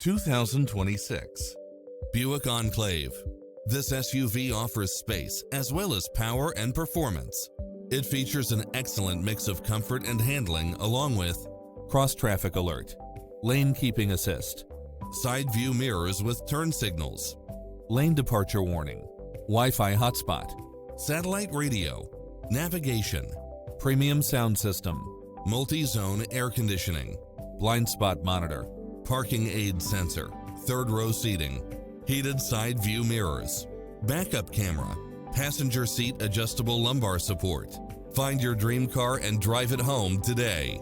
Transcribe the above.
2026 Buick Enclave. This SUV offers space as well as power and performance. It features an excellent mix of comfort and handling along with cross-traffic alert, lane keeping assist, side view mirrors with turn signals, lane departure warning, Wi-Fi hotspot, satellite radio, navigation, premium sound system, multi-zone air conditioning, blind spot monitor, parking aid sensor, third row seating, heated side view mirrors, backup camera, passenger seat adjustable lumbar support. Find your dream car and drive it home today.